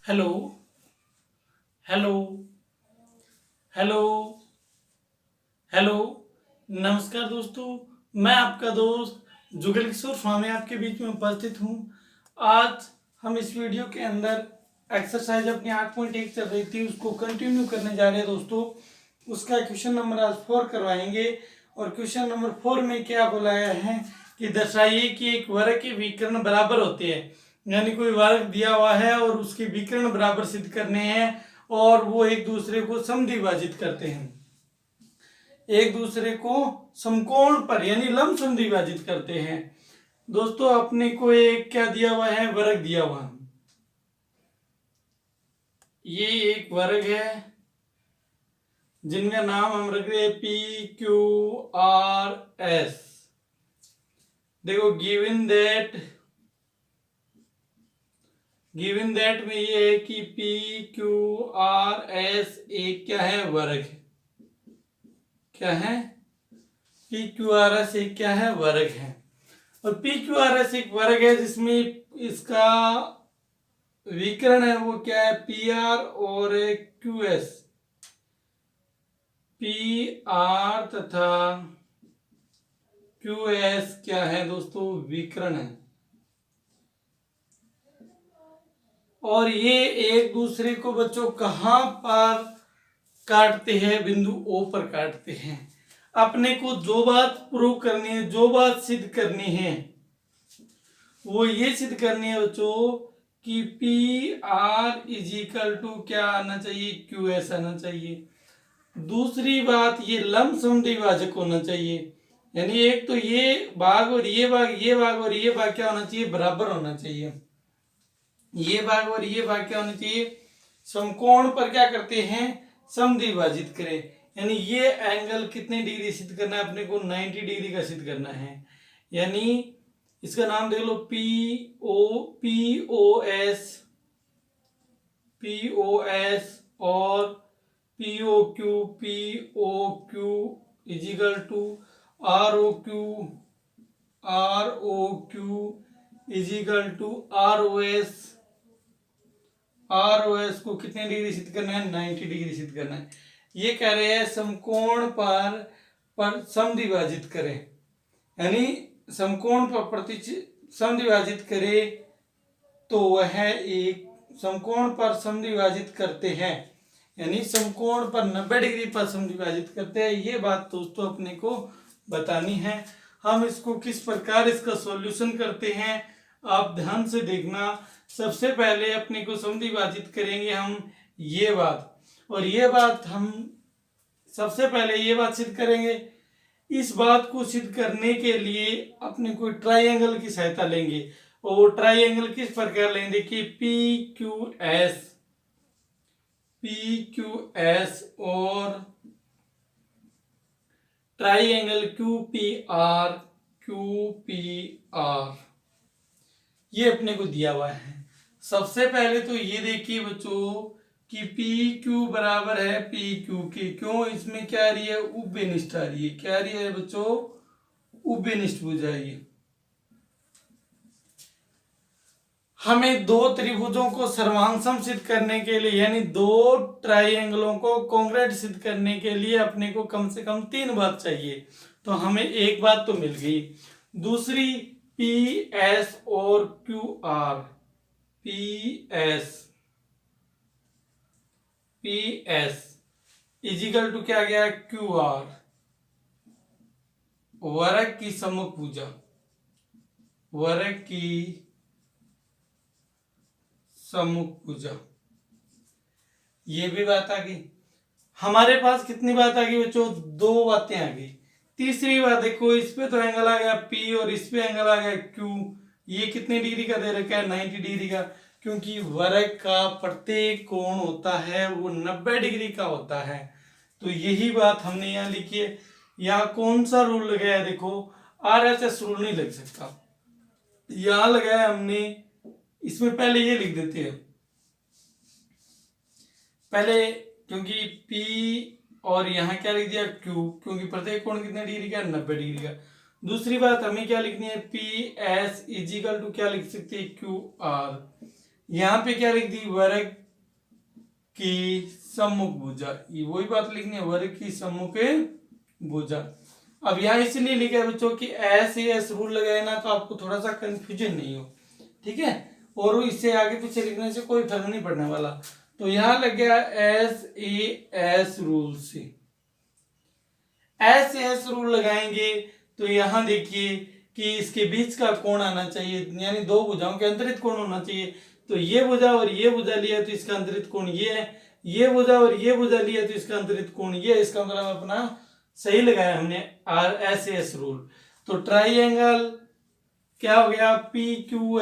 Hello hello hello hello. नमस्कार दोस्तों, मैं आपका दोस्त जुगल किशोर स्वामी आपके बीच में उपस्थित हूँ। आज हम इस वीडियो के अंदर एक्सरसाइज अपनी 8.1 चल रही थी, उसको कंटिन्यू करने जा रहे हैं दोस्तों। उसका क्वेश्चन नंबर आज 4 करवाएंगे। और क्वेश्चन नंबर 4 में क्या बोला गया है कि दर्शाइए कि एक वर्ग के विकर्ण बराबर होते हैं। यानी कोई वर्ग दिया हुआ है और उसके विकर्ण बराबर सिद्ध करने हैं और वो एक दूसरे को समद्विभाजित करते हैं, एक दूसरे को समकोण पर यानी लंबसम द्विभाजित करते हैं। दोस्तों अपने को एक क्या दिया हुआ है, वर्ग दिया हुआ है। ये एक वर्ग है जिनका नाम हम रख रहे हैं पी क्यू आर एस। देखो गिवन दैट में ये है कि पी क्यू आर एस एक क्या है, वर्ग है। क्या है, पी क्यू आर एस एक क्या है, वर्ग है। और पी क्यू आर एस एक वर्ग है जिसमें इसका विकर्ण है वो क्या है, पी आर और क्यू एस। पी आर तथा क्यू एस क्या है दोस्तों, विकर्ण है। और ये एक दूसरे को बच्चों कहां पर काटते हैं, बिंदु ओ पर काटते हैं। अपने को जो बात प्रूव करनी है, जो बात सिद्ध करनी है वो ये सिद्ध करनी है बच्चों कि P R is equal to क्या आना चाहिए, क्यू एस आना चाहिए। दूसरी बात ये लंबसम द्विभाजक होना चाहिए। यानी एक तो ये भाग और ये भाग, ये भाग और ये भाग क्या होना चाहिए, बराबर होना चाहिए। ये भाग और ये भाग क्या होना चाहिए, समकोण पर क्या करते हैं, समद्विभाजित करें। यानी ये एंगल कितने डिग्री सिद्ध करना है अपने को, 90 डिग्री का सिद्ध करना है। यानी इसका नाम देख लो पी ओ एस और P O Q is equal to R O Q is equal to R O S को कितने डिग्री सिद्ध करना है, 90 डिग्री सिद्ध करना है। ये कह रहे हैं समकोण पर समद्विभाजित करें। यानी समकोण पर समद्विभाजित करे तो वह एक समकोण पर समद्विभाजित करते हैं। यानी समकोण पर 90 डिग्री पर समद्विभाजित करते हैं। ये बात दोस्तों अपने को बतानी है। हम इसको किस प्रकार इसका सॉल्यूशन करते हैं आप ध्यान से देखना। सबसे पहले अपने को समद्विभाजित करेंगे हम ये बात, और ये बात हम सबसे पहले ये बात सिद्ध करेंगे। इस बात को सिद्ध करने के लिए अपने को ट्राइंगल की सहायता लेंगे। और ट्राइंगल किस प्रकार लेंगे कि पी क्यू एस और ट्राइंगल क्यू पी आर ये अपने को दिया हुआ है। सबसे पहले तो ये देखिए बच्चों कि पी क्यू बराबर है पी क्यू के। क्यों, इसमें क्या आ रही है, उभयनिष्ठ आ रही है। क्या आ रही है बच्चों, उभयनिष्ठ भुजा। हमें दो त्रिभुजों को सर्वांगसम सिद्ध करने के लिए यानी दो ट्राइंगलों को कॉन्ग्रेट सिद्ध करने के लिए अपने को कम से कम 3 बात चाहिए। तो हमें एक बात तो मिल गई। दूसरी पी एस और Q R, P S is equal to क्या गया, क्यू आर, वर्ग की समभुजा, वर्ग की समभुजा। ये भी बात आ गई। हमारे पास कितनी बात आ गई बच्चों, 2 बातें आ गई। तीसरी बात देखो, इस पे तो एंगल आ गया पी और इस पे एंगल आ गया क्यू। ये कितने डिग्री का दे रखा है, 90 डिग्री का। क्योंकि वर्ग का प्रत्येक कोण होता है वो 90 डिग्री का होता है। तो यही बात हमने यहाँ लिखी है। यहाँ कौन सा रूल लगाया, देखो RHS रूल नहीं लग सकता। यहाँ लगाया हमने, इसमें पहले ये लिख देते हैं पहले, क्योंकि P और यहाँ क्या लिख दिया Q, क्योंकि प्रत्येक कोण कितने डिग्री का, 90 डिग्री का। दूसरी बात हमें क्या लिखनी है, पी एस इजिकल टू क्या लिख सकते हैं, क्यू आर। यहाँ पे क्या लिख दी, वर्ग की सम्मुख भुजा, ये वही बात लिखनी है, वर्ग की सम्मुख भुजा। अब यहाँ इसलिए लिखा है बच्चों कि ऐसे एस रूल लगाए ना तो आपको थोड़ा सा कंफ्यूजन नहीं हो, ठीक है, और इससे आगे पीछे लिखने से कोई फर्क नहीं पड़ने वाला। तो यहाँ लग गया एस ए एस रूल से, एस एस रूल लगाएंगे तो यहाँ देखिए कि इसके बीच का कोण आना चाहिए, यानी दो भुजाओं के अंतरित कोण होना चाहिए। तो ये भुजा और ये भुजा लिया तो इसका अंतरित कोण ये है, ये भुजा और ये भुजा लिया तो इसका अंतरित कोण ये है। इसका मतलब अपना सही लगाया हमने आर एस एस रूल। तो ट्राइंगल क्या हो गया, पी क्यू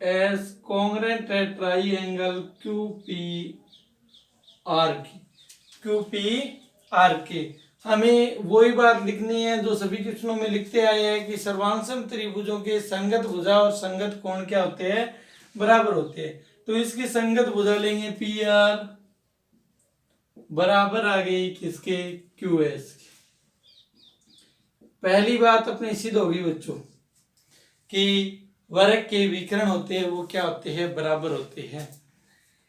एस कॉन्ग्रेंट है ट्राइंगल क्यू पी आर के। हमें वही बात लिखनी है जो सभी क्वेश्चनों में लिखते आए हैं कि सर्वांशम त्रिभुजों के संगत भुजा और संगत कोण क्या होते हैं, बराबर होते हैं। तो इसकी संगत भुजा लेंगे पी आर, बराबर आ गई किसके, क्यू एस। पहली बात अपनी सिद्ध होगी बच्चों कि वर्ग के विकर्ण होते हैं वो क्या होते हैं, बराबर होते हैं।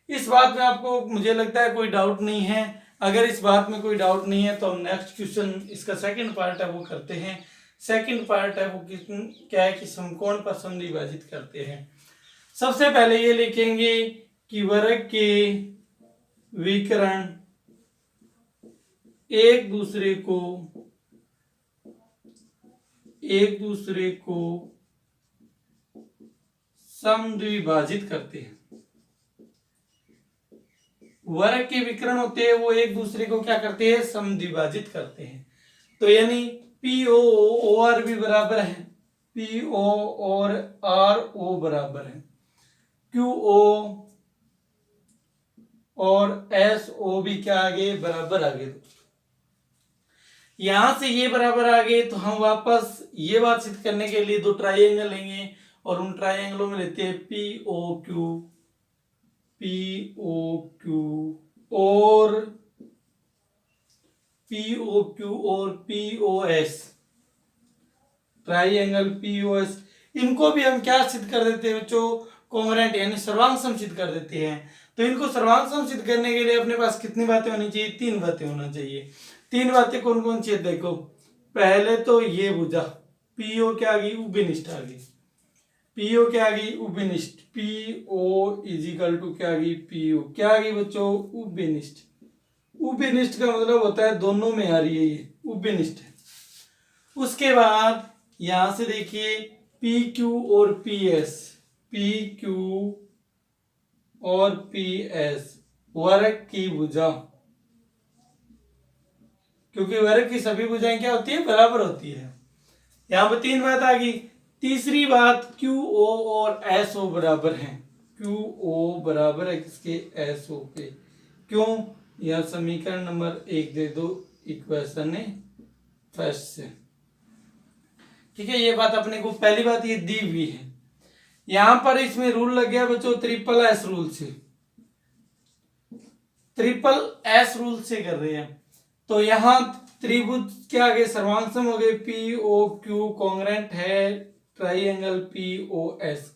इस बात में आपको मुझे लगता है कोई डाउट नहीं है। अगर इस बात में कोई डाउट नहीं है तो हम नेक्स्ट क्वेश्चन, इसका सेकंड पार्ट है वो करते हैं। सेकंड पार्ट है वो क्या है कि समकोण पर समद्विभाजित करते हैं। सबसे पहले ये लिखेंगे कि वर्ग के विकर्ण एक दूसरे को समद्विभाजित करते हैं। वर्ग के विकर्ण होते हैं वो एक दूसरे को क्या करते हैं, समद्विभाजित करते हैं। तो यानी पी ओ आर भी बराबर है, पी ओ और आर ओ बराबर है, क्यू ओ और एस ओ भी क्या आगे, बराबर आगे। यहां से ये बराबर आ गए तो हम वापस ये बात सिद्ध करने के लिए दो ट्राइंगल लेंगे और उन ट्राइंगलों में लेते हैं पी ओ क्यू और P O S, triangle P O S. इनको भी हम क्या सिद्ध कर देते हैं बच्चों, कॉन्ग्रेंट यानी सर्वांग सिद्ध कर देते हैं। तो इनको सर्वांग सिद्ध करने के लिए अपने पास कितनी बातें होनी चाहिए, तीन बातें होना चाहिए। तीन बातें कौन कौन सी है देखो, पहले तो ये भुजा पीओ क्या आ गई, उभयनिष्ठ आ गई, पीओ क्या आ गई, उभयनिष्ठ, पीओ इजिकल टू क्या आ गई, पीओ क्या आ गई बच्चों, उभयनिष्ठ। उभयनिष्ठ का मतलब होता है दोनों में आ रही है, ये उभयनिष्ठ है। उसके बाद यहां से देखिए पी क्यू और पी एस, पी क्यू और पी एस वर्ग की भुजा, क्योंकि वर्ग की सभी भुजाएं क्या होती है, बराबर होती है। यहां पर तीन बात आ गई। तीसरी बात क्यू ओ और एस ओ बराबर हैं, क्यू ओ बराबर है किसके, एस ओ के। क्यों, यह समीकरण नंबर 1 दे दो इक्वेशन फर्स्ट से, ठीक है। ये बात अपने को पहली बात ये दी हुई है। यहां पर इसमें रूल लग गया बच्चों ट्रिपल एस रूल से, ट्रिपल एस रूल से कर रहे हैं। तो यहां त्रिभुज क्या आ गए, सर्वांशम हो गए, पी ओ क्यू कॉन्ग्रेंट है ट्राइंगल पी ओ एस।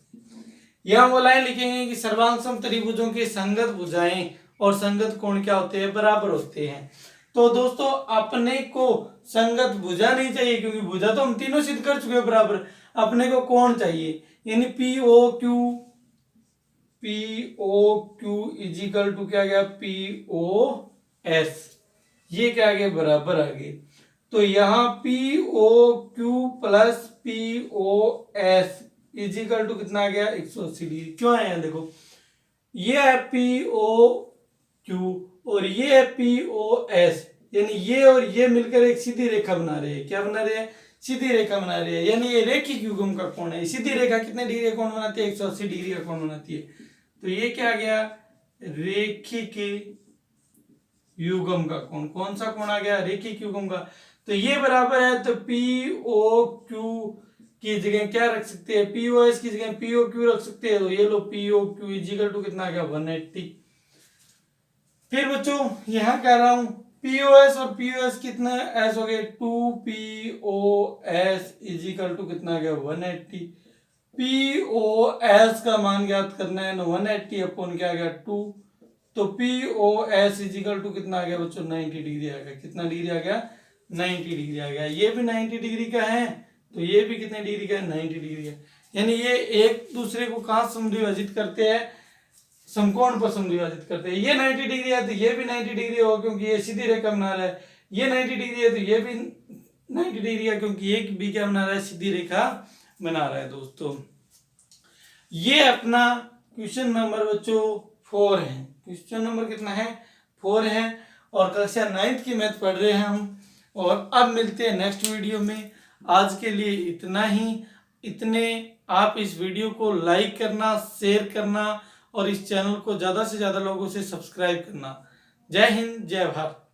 यहां वो लाइन लिखेंगे कि सर्वांशम त्रिभुजों की संगत भुजाएं और संगत कोण क्या होते हैं, बराबर होते हैं। तो दोस्तों अपने को संगत भुजा नहीं चाहिए, क्योंकि भुजा तो हम तीनों सिद्ध कर चुके हैं बराबर। अपने को कोण चाहिए, यानी P O Q is equal to क्या गया, पी ओ एस, ये क्या आ गया, बराबर आ गए। तो यहां P O Q plus P O S is equal to कितना आ गया, 180 डिग्री। क्यों आया देखो, ये है पी ओ क्यू और ये है पी ओ एस, यानी ये और ये मिलकर एक सीधी रेखा बना रहे हैं। क्या बना रहे हैं, सीधी रेखा बना रहे हैं, यानी ये रेखिक युग्म का कोण है। सीधी रेखा कितने डिग्री का कोण बनाती है, 180 डिग्री का कोण बनाती है। तो ये क्या आ गया, रेखिक युग्म का कोण। कौन सा कोण आ गया, रेखिक युग्म का। तो ये बराबर है, तो पी ओ क्यू की जगह क्या रख सकते हैं, पी ओ एस की जगह पी ओ क्यू रख सकते हैं। तो ये लो P O Q is equal to कितना आ गया, 180। फिर बच्चों यहां कह रहा हूं पीओएस और पीओएस कितना एस हो गए, 2 P O S is equal to कितना आ गया, 180। पी ओ एस का मान ज्ञात करना है, 180 अपॉन क्या आ गया 2, तो P O S is equal to कितना आ गया बच्चों 90 डिग्री आ गया। कितना डिग्री आ गया 90 डिग्री आ गया। ये भी 90 डिग्री का है तो ये भी कितने डिग्री का है 90 डिग्री का। यानी ये एक दूसरे को कहाँ समद्विभाजित करते हैं, समकोण पर समद्विभाजित करते हैं। ये 90 डिग्री है तो ये भी 90 डिग्री होगा क्योंकि ये सीधी रेखा बना रहा है। ये 90 डिग्री है तो ये भी 90 डिग्री है क्योंकि ये भी क्या बना रहा है, सीधी रेखा बना रहा है। दोस्तों ये अपना क्वेश्चन नंबर बच्चों 4 है। क्वेश्चन नंबर कितना है 4 है और कक्षा 9th की मैथ पढ़ रहे हैं हम। और अब मिलते हैं नेक्स्ट वीडियो में। आज के लिए इतना ही। इतने आप इस वीडियो को लाइक करना, शेयर करना और इस चैनल को ज़्यादा से ज़्यादा लोगों से सब्सक्राइब करना। जय हिंद, जय भारत।